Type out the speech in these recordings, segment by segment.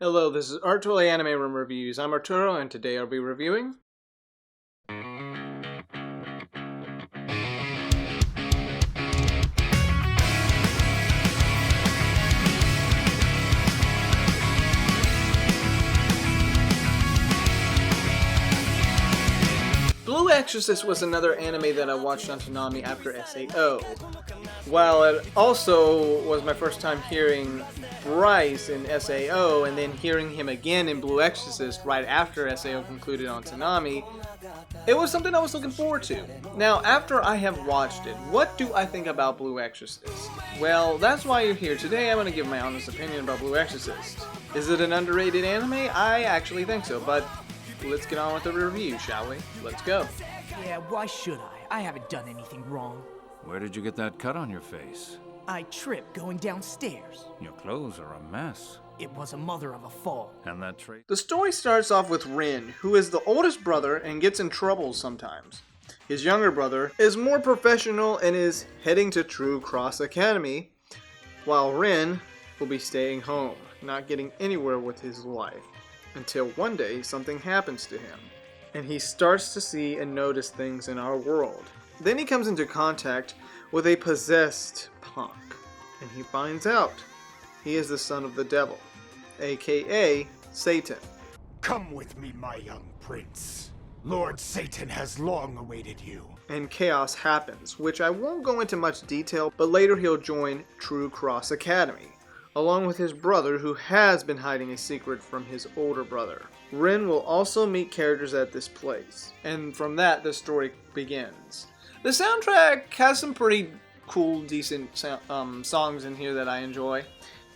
Hello, this is Arturelia Anime Room Reviews. I'm Arturo, and today I'll be reviewing Blue Exorcist. Was another anime that I watched on Toonami after SAO. While it also was my first time hearing Bryce in SAO and then hearing him again in Blue Exorcist right after SAO concluded on Toonami, it was something I was looking forward to. Now, after I have watched it, what do I think about Blue Exorcist? Well, that's why you're here today. I'm going to give my honest opinion about Blue Exorcist. Is it an underrated anime? I actually think so, but let's get on with the review, shall we? Let's go. Yeah, why should I? I haven't done anything wrong. Where did you get that cut on your face? I tripped going downstairs. Your clothes are a mess. It was a mother of a fall. And that trait? The story starts off with Rin, who is the oldest brother and gets in trouble sometimes. His younger brother is more professional and is heading to True Cross Academy, while Rin will be staying home, not getting anywhere with his life, until one day something happens to him, and he starts to see and notice things in our world. Then he comes into contact with a possessed punk, and he finds out he is the son of the devil, aka Satan. Come with me, my young prince. Lord Satan has long awaited you. And chaos happens, which I won't go into much detail, but later he'll join True Cross Academy, along with his brother who has been hiding a secret from his older brother. Rin will also meet characters at this place, and from that the story begins. The soundtrack has some pretty cool, decent songs in here that I enjoy,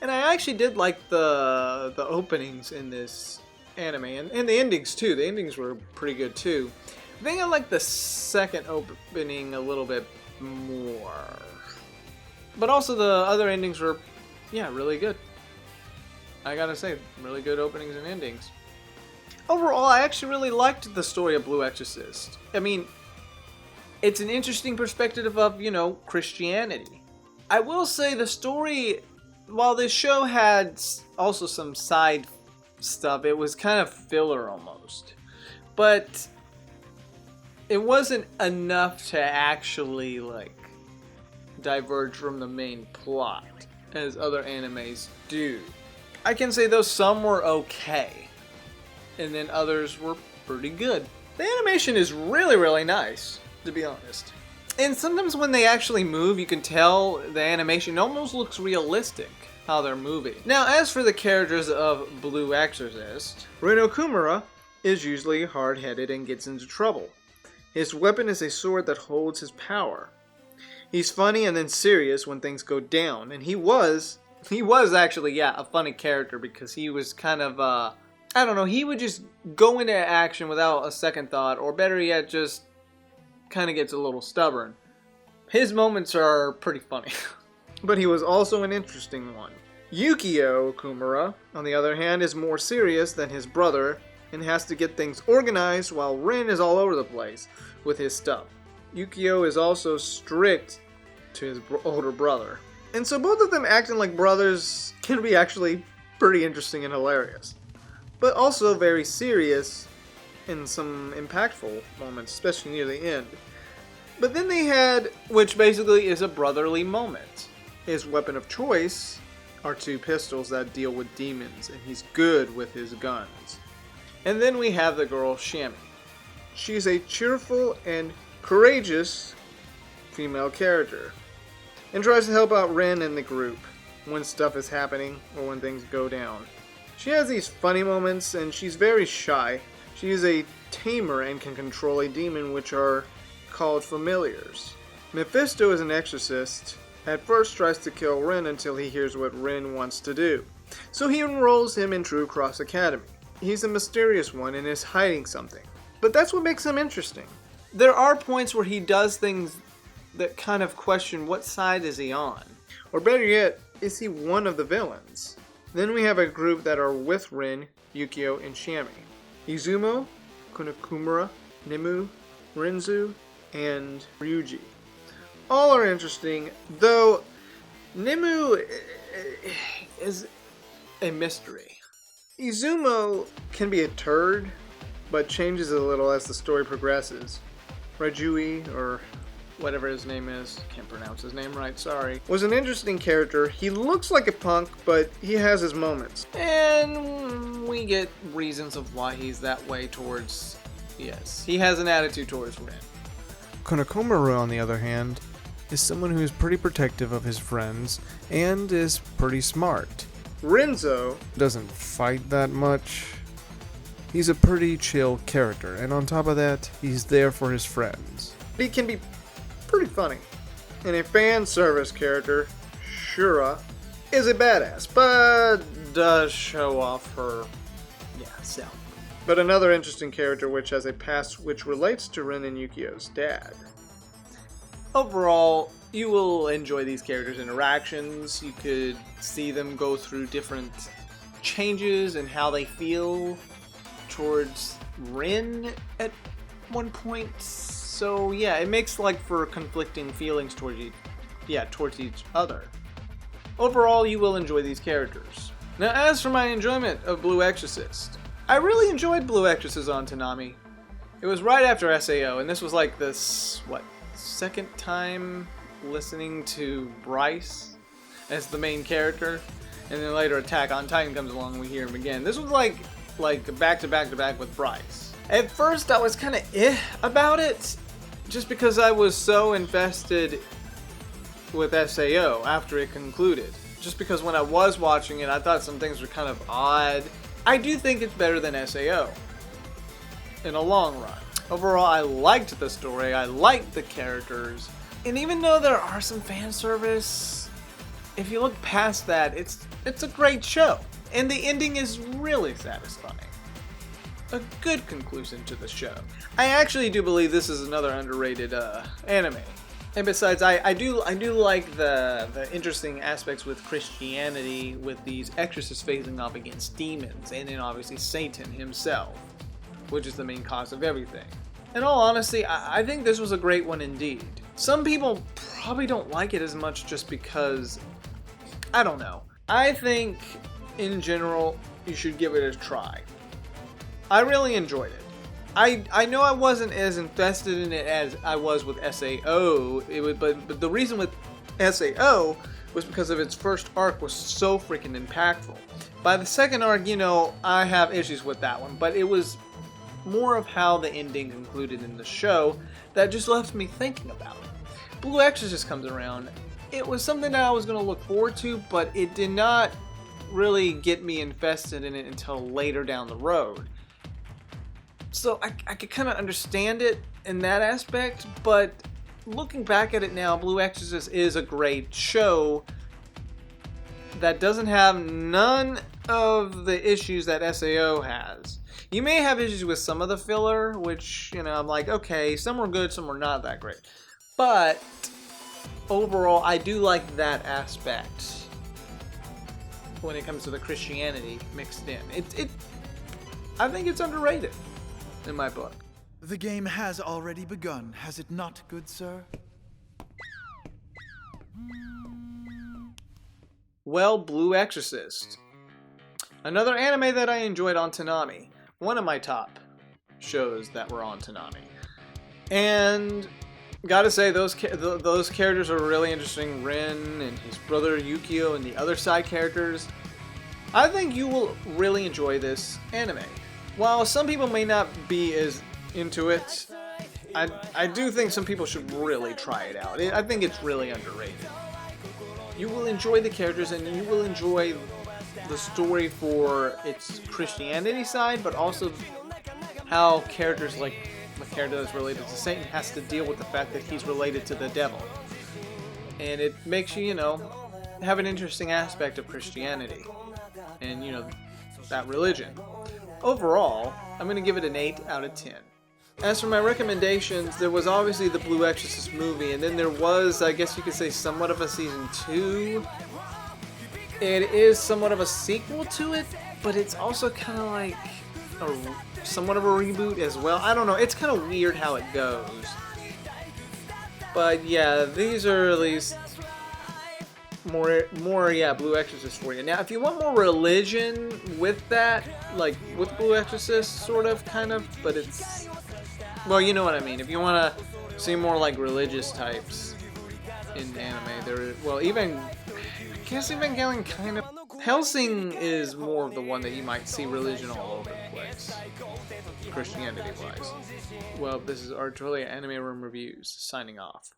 and I actually did like the openings in this anime, and the endings too. The endings were pretty good too. I think I like the second opening a little bit more, but also the other endings were, yeah, really good. I gotta say, really good openings and endings. Overall, I actually really liked the story of Blue Exorcist. I mean, it's an interesting perspective of, Christianity. I will say the story, while this show had also some side stuff, it was kind of filler almost. But it wasn't enough to actually, diverge from the main plot, as other animes do. I can say though some were okay, and then others were pretty good. The animation is really, really nice, to be honest. And sometimes when they actually move, you can tell the animation almost looks realistic, how they're moving. Now, as for the characters of Blue Exorcist, Rin Okumura is usually hard-headed and gets into trouble. His weapon is a sword that holds his power. He's funny and then serious when things go down, and he was actually, a funny character because he was kind of, I don't know, he would just go into action without a second thought, or better yet, just kind of gets a little stubborn. His moments are pretty funny. But he was also an interesting one. Yukio Okumura, on the other hand, is more serious than his brother and has to get things organized while Rin is all over the place with his stuff. Yukio is also strict to his older brother. And so both of them acting like brothers can be actually pretty interesting and hilarious. But also very serious in some impactful moments, especially near the end. But then they had, which basically is a brotherly moment. His weapon of choice are two pistols that deal with demons, and he's good with his guns. And then we have the girl Shami. She's a cheerful and courageous female character, and tries to help out Rin and the group when stuff is happening or when things go down. She has these funny moments, and she's very shy. She is a tamer and can control a demon, which are called familiars. Mephisto is an exorcist. At first tries to kill Rin until he hears what Rin wants to do. So he enrolls him in True Cross Academy. He's a mysterious one and is hiding something. But that's what makes him interesting. There are points where he does things that kind of question what side is he on. Or better yet, is he one of the villains? Then we have a group that are with Rin, Yukio, and Shami. Izumo, Kunakumura, Nimu, Renzu, and Ryuji. All are interesting, though Nimu is a mystery. Izumo can be a turd, but changes a little as the story progresses. Rajui, or whatever his name is, can't pronounce his name right, sorry, was an interesting character. He looks like a punk, but he has his moments. And we get reasons of why he's that way towards, yes, he has an attitude towards Rin. Konokomaru, on the other hand, is someone who is pretty protective of his friends and is pretty smart. Renzo doesn't fight that much. He's a pretty chill character, and on top of that, he's there for his friends. He can be pretty funny. And a fan service character, Shura, is a badass, but does show off her, self. But another interesting character which has a past which relates to Rin and Yukio's dad. Overall, you will enjoy these characters' interactions. You could see them go through different changes and how they feel towards Rin at one point. So yeah, it makes like for conflicting feelings towards each other. Overall, you will enjoy these characters. Now, as for my enjoyment of Blue Exorcist, I really enjoyed Blue Exorcist on Toonami. It was right after SAO, and this was like this, second time listening to Bryce as the main character, and then later Attack on Titan comes along and we hear him again. This was like back to back with Bryce. At first I was kind of about it, just because I was so invested with SAO after it concluded. Just because when I was watching it, I thought some things were kind of odd. I do think it's better than SAO in a long run. Overall, I liked the story, I liked the characters, and even though there are some fan service, if you look past that, it's a great show. And the ending is really satisfying. A good conclusion to the show. I actually do believe this is another underrated anime. And besides, I do like the interesting aspects with Christianity, with these exorcists facing off against demons, and then obviously Satan himself, which is the main cause of everything. In all honesty, I think this was a great one indeed. Some people probably don't like it as much just because, I don't know. I think, in general, you should give it a try. I really enjoyed it. I know I wasn't as invested in it as I was with SAO, but the reason with SAO was because of its first arc was so freaking impactful. By the second arc, I have issues with that one, but it was more of how the ending concluded in the show that just left me thinking about it. Blue Exorcist comes around. It was something that I was going to look forward to, but it did not really get me invested in it until later down the road. So I could kind of understand it in that aspect, but looking back at it now, Blue Exorcist is a great show that doesn't have none of the issues that SAO has. You may have issues with some of the filler, which, I'm like, okay, some were good, some were not that great. But overall, I do like that aspect when it comes to the Christianity mixed in. I think it's underrated in my book. The game has already begun, has it not, good sir? Well, Blue Exorcist. Another anime that I enjoyed on Toonami. One of my top shows that were on Toonami. And gotta say, those characters are really interesting. Rin and his brother Yukio and the other side characters. I think you will really enjoy this anime. While some people may not be as into it, I do think some people should really try it out. I think it's really underrated. You will enjoy the characters and you will enjoy the story for its Christianity side, but also how characters like the character that's related to Satan has to deal with the fact that he's related to the devil. And it makes you, have an interesting aspect of Christianity and, that religion. Overall, I'm going to give it an 8 out of 10. As for my recommendations, there was obviously the Blue Exorcist movie, and then there was, I guess you could say, somewhat of a season 2. It is somewhat of a sequel to it, but it's also kind of like somewhat of a reboot as well. I don't know, it's kind of weird how it goes. But yeah, these are at least more, yeah, Blue Exorcist for you. Now, if you want more religion with that, like with Blue Exorcist, sort of, kind of, but it's, well, you know what I mean. If you want to see more like religious types in anime, there, well, even, I guess Evangelion kind of, Hellsing is more of the one that you might see religion all over the place, Christianity-wise. Well, this is Arturelia Anime Room Reviews, signing off.